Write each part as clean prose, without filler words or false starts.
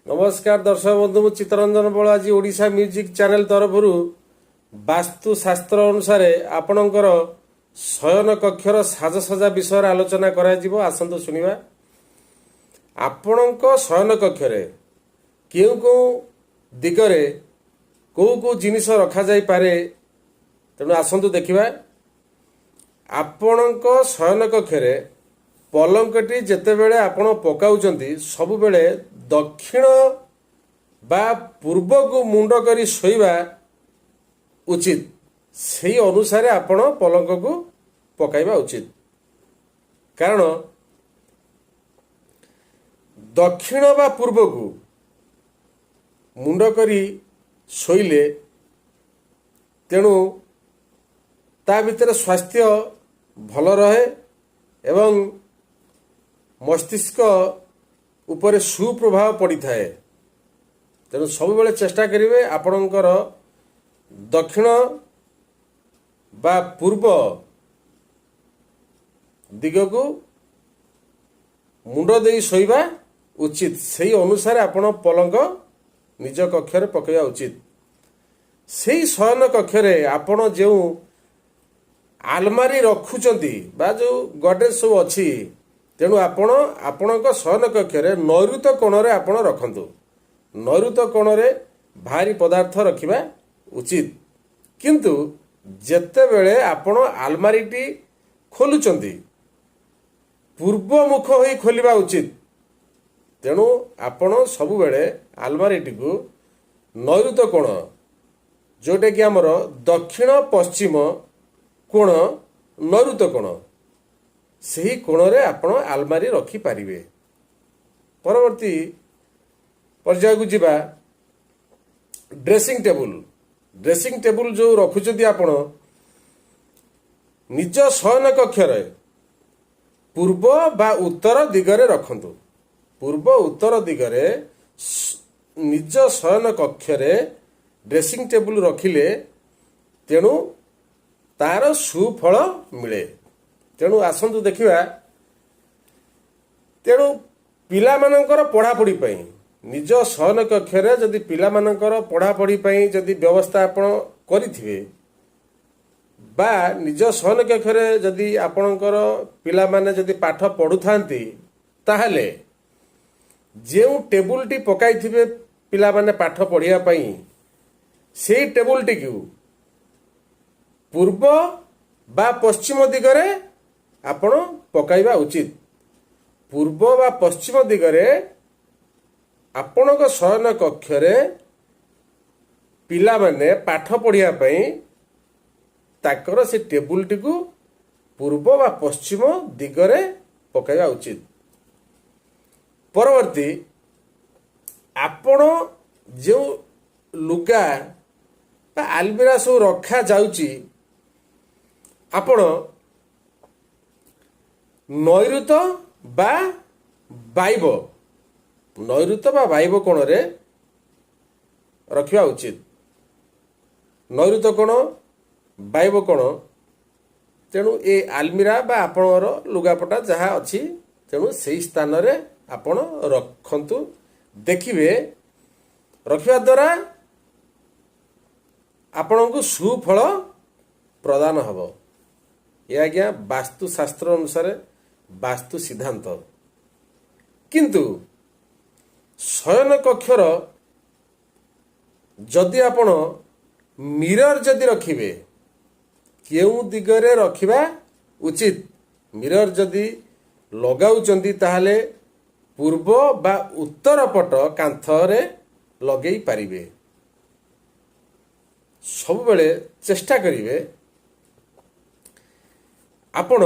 नमस्कार दर्शक बंधु मु चित्तरंजन बल आज ओडिशा म्यूजिक चैनल तरफ वास्तुशास्त्र अनुसार आपणकर शयन कक्षर साजसजा विषय आलोचना करा आसंतु सुनिबा। आपणक शयन कक्षरे केउ केउ दिगरे को जिनिस रखा जाई पारे तेणु आसंतु देखिबा। आपणक शयन कक्षरे पलंकटी जेतेबेले आपण पकाउचंती सबु बेले दक्षिण बा पूर्व को मुंड करी शोइबा उचित। सही अनुसार आपण पलंक को पकाइबा उचित, कारण दक्षिण बा पूर्व को मुंड करी शोइले तेणु ता भितर स्वास्थ्य भल रहे एवं मस्तिष्क उपरे सुप्रभाव पड़ी थाए। तेणु सब बेले चेष्टा करिवे आपणकर दक्षिण बा पूर्व दिग को मुंड देई शोइबा उचित। सही अनुसार आपण पलंक निज कक्षरे पकाइबा उचित। सही शयन कक्षरे आपण जो आलमारी रखुचंती बा जो गड्रेज सब अच्छी तेणु आपणक शयन कक्षरे नैऋत कोणरे आपण रखंतु। नैऋत कोणरे भारी पदार्थ रखिबा उचित, किंतु जेतेबेले आपण आलमारीटी खोलुचंती पूर्व मुख होई खोलिबा उचित। तेणु आपण सबु बेले आलमारीटी को नैऋत कोण जोटे कि हमर दक्षिण पश्चिम कोण नैऋत कोण सही कोणरे आपण आलमारी रखी पारिबे। परवर्ती पर्याय को जिबा। ड्रेसिंग टेबुल जो रखुचंती आपण निज शयन कक्षरे पूर्व बा उत्तर दिगरे रखंतु। पूर्व उत्तर दिगरे निज शयन कक्षरे ड्रेसिंग टेबुल रखिले तेणु तार सुफल मिले। तेणु आसंतु देखिबा। तेणु पिला मानकर पढ़ापढ़ी पई निज शयन कक्षरे जदि पिला मानकर पढ़ापढ़ी पई जदि व्यवस्था आपण करिथिबे बा निज शयन कक्षरे जदि आपणकर पिला माने जदि पाठ पढुथांती ताहले जेउ टेबुलटी पकाइथिबे पिला माने पाठ पढ़िया पई सेई टेबुलटी को पूर्व बा पश्चिम दिगरे आपण पकाइबा उचित। पूर्व बा पश्चिम दिगरे आपणक शयन कक्षरे पिला माने पाठ पढ़िया पई ताकर से टेबुलटी को पूर्व बा पश्चिम दिगरे पकाइबा उचित। परवर्ती आपण जो लुगा बा आलमिरा सब रखा जाउची आपण नैऋत बा वायव्य कोणरे रखिबा उचित। नैऋत कोण वायव्य कोण तेणु ए आलमिरा बा आपणर लुगापटा जहाँ अच्छी तेणु से स्थान रे आपण रखंतु। देखिबे रखिबा द्वारा आपण को सुफल प्रदान हब। यह आज्ञा वास्तुशास्त्र अनुसार वास्तु सिद्धांत। किंतु शयन कक्षर जदि आपण मिरर जदि रखिबे केउ दिगरे रखिबा उचित। मिरर जदि लगाउचंती ताहले पूर्व बा उत्तर पट कांथरे लगेई पारिबे। सब बेले चेष्टा करिवे आपण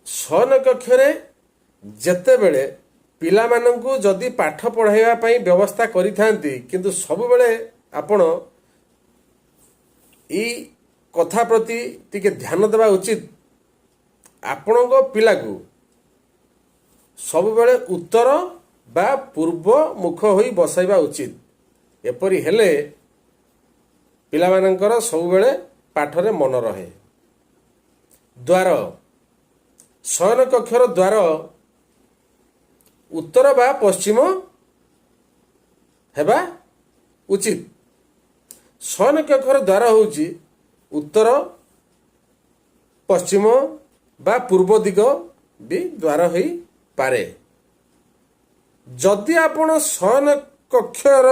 शयन कक्षरे जेतेबेले पिला माननकु जदि पाठ पढ़ाइबा पई व्यवस्था करिथांती किंतु सब बेले आपण ई कथा प्रति टिके ध्यान देबा उचित। आपणको पिला को सब बेले उत्तर बा पूर्व मुख होई बसाइबा उचित। एपरि हेले पिला माननकर सब बेले पाठरे मन रहे। द्वार शयन कक्षर द्वार उत्तर बा पश्चिम ହେବା ଉଚିତ। ଶୟନ କକ୍ଷର ଦ୍ୱାର ହେଉଛି ଉତ୍ତର, ପଶ୍ଚିମ ବା ପୂର୍ବ ଦିଗ ବି ଦ୍ୱାର ହୋଇପାରେ। ଯଦି ଆପଣ ଶୟନ କକ୍ଷର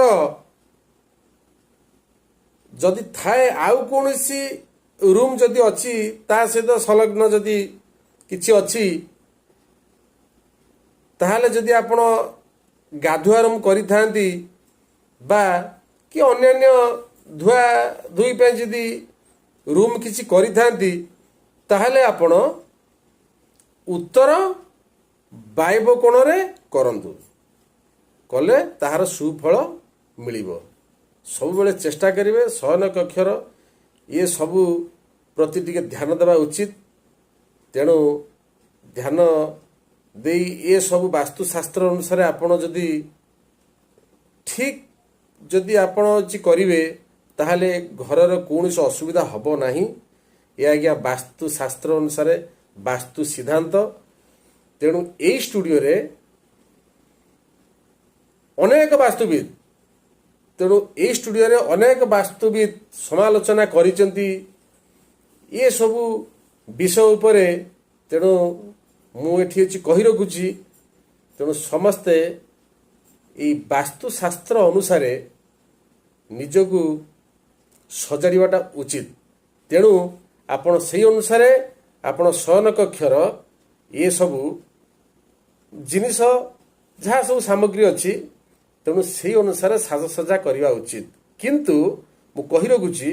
ଯଦି ଥାଏ ଆଉ କୌଣସି ରୁମ୍ ଯଦି ଅଛି ତା ସହିତ ସଂଲଗ୍ନ ଯଦି କିଛି ଅଛି, ତାହେଲେ ଯଦି ଆପଣ ଗାଧୁଆ ରୁମ୍ କରିଥାନ୍ତି ବା କି ଅନ୍ୟାନ୍ୟ ଧୁଆ ଧୋଇ ପାଇଁ ଯଦି ରୁମ୍ କିଛି କରିଥାନ୍ତି, ତାହେଲେ ଆପଣ ଉତ୍ତର ବାୟବ କୋଣରେ କରନ୍ତୁ, କଲେ ତାହାର ସୁଫଳ ମିଳିବ। ସବୁବେଳେ ଚେଷ୍ଟା କରିବେ ଶୟନ କକ୍ଷର ଇଏ ସବୁ ପ୍ରତି ଟିକେ ଧ୍ୟାନ ଦେବା ଉଚିତ। ତେଣୁ ଧ୍ୟାନ ଦେଇ ଏ ସବୁ ବାସ୍ତୁଶାସ୍ତ୍ର ଅନୁସାରେ ଆପଣ ଯଦି ଠିକ୍ ଯଦି ଆପଣ କରିବେ, ତାହେଲେ ଘରର କୌଣସି ଅସୁବିଧା ହେବ ନାହିଁ। ଏ ଆଜ୍ଞା ବାସ୍ତୁଶାସ୍ତ୍ର ଅନୁସାରେ ବାସ୍ତୁ ସିଦ୍ଧାନ୍ତ। ତେଣୁ ଏଇ ଷ୍ଟୁଡ଼ିଓରେ ଅନେକ ବାସ୍ତୁବିଦ୍ ସମାଲୋଚନା କରିଛନ୍ତି ଏ ସବୁ ବିଷୟ ଉପରେ। ତେଣୁ ମୁଁ ଏଠି ଅଛି କହି ରଖୁଛି, ତେଣୁ ସମସ୍ତେ ଏଇ ବାସ୍ତୁଶାସ୍ତ୍ର ଅନୁସାରେ ନିଜକୁ ସଜାଡ଼ିବାଟା ଉଚିତ। ତେଣୁ ଆପଣ ସେଇ ଅନୁସାରେ ଆପଣ ଶୟନ କକ୍ଷର ଏସବୁ ଜିନିଷ ଯାହା ସବୁ ସାମଗ୍ରୀ ଅଛି, ତେଣୁ ସେଇ ଅନୁସାରେ ସାଜସଜ୍ଜା କରିବା ଉଚିତ। କିନ୍ତୁ ମୁଁ କହି ରଖୁଛି,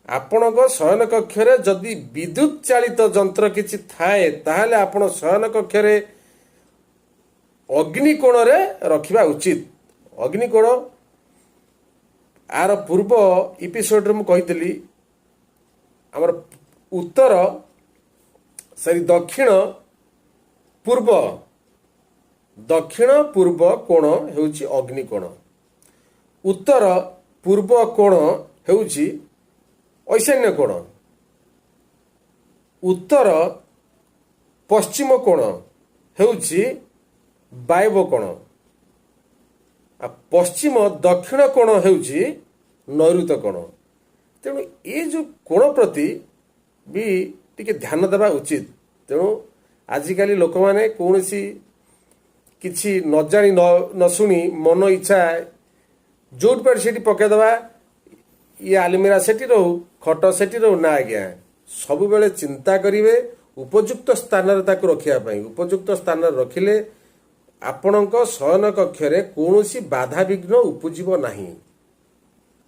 ଆପଣଙ୍କ ଶୟନ କକ୍ଷରେ ଯଦି ବିଦ୍ୟୁତ ଚାଳିତ ଯନ୍ତ୍ର କିଛି ଥାଏ, ତାହେଲେ ଆପଣ ଶୟନ କକ୍ଷରେ ଅଗ୍ନିକୋଣରେ ରଖିବା ଉଚିତ। ଅଗ୍ନିକୋଣ ଆର ପୂର୍ବ ଏପିସୋଡରେ ମୁଁ କହିଥିଲି, ଆମର ଦକ୍ଷିଣ ପୂର୍ବ କୋଣ ହେଉଛି ଅଗ୍ନିକୋଣ, ଉତ୍ତର ପୂର୍ବ କୋଣ ହେଉଛି ଐଶାନ୍ୟ କୋଣ, ଉତ୍ତର ପଶ୍ଚିମ କୋଣ ହେଉଛି ବାୟବ କୋଣ, ପଶ୍ଚିମ ଦକ୍ଷିଣ କୋଣ ହେଉଛି ନୈಋତ କୋଣ। ତେଣୁ ଏ ଯେଉଁ କୋଣ ପ୍ରତି ବି ଟିକେ ଧ୍ୟାନ ଦେବା ଉଚିତ। ତେଣୁ ଆଜିକାଲି ଲୋକମାନେ କୌଣସି କିଛି ନ ଜାଣି ନ ଶୁଣି ମନ ଇଚ୍ଛା ଯେଉଁଠି ପାରି ସେଠି ପକାଇଦେବା, ଇଏ ଆଲମିରା ସେଠି ରହୁ, ଖଟ ସେଠି ରହୁ। ନା ଆଜ୍ଞା, ସବୁବେଳେ ଚିନ୍ତା କରିବେ ଉପଯୁକ୍ତ ସ୍ଥାନରେ ତାକୁ ରଖିବା ପାଇଁ। ଉପଯୁକ୍ତ ସ୍ଥାନରେ ରଖିଲେ ଆପଣଙ୍କ ଶୟନ କକ୍ଷରେ କୌଣସି ବାଧାବିଘ୍ନ ଉପୁଜିବ ନାହିଁ।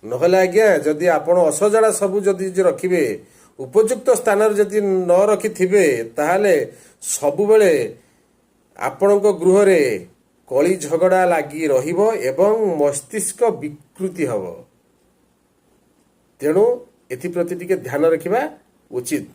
ନହେଲେ ଆଜ୍ଞା, ଯଦି ଆପଣ ଅସଜଡ଼ା ସବୁ ଯଦି ରଖିବେ, ଉପଯୁକ୍ତ ସ୍ଥାନରେ ଯଦି ନ ରଖିଥିବେ, ତାହେଲେ ସବୁବେଳେ ଆପଣଙ୍କ ଗୃହରେ କଳି ଝଗଡ଼ା ଲାଗି ରହିବ ଏବଂ ମସ୍ତିଷ୍କ ବିକୃତି ହେବ। ତେଣୁ ଏଥିପ୍ରତି ଟିକେ ଧ୍ୟାନ ରଖିବା ଉଚିତ।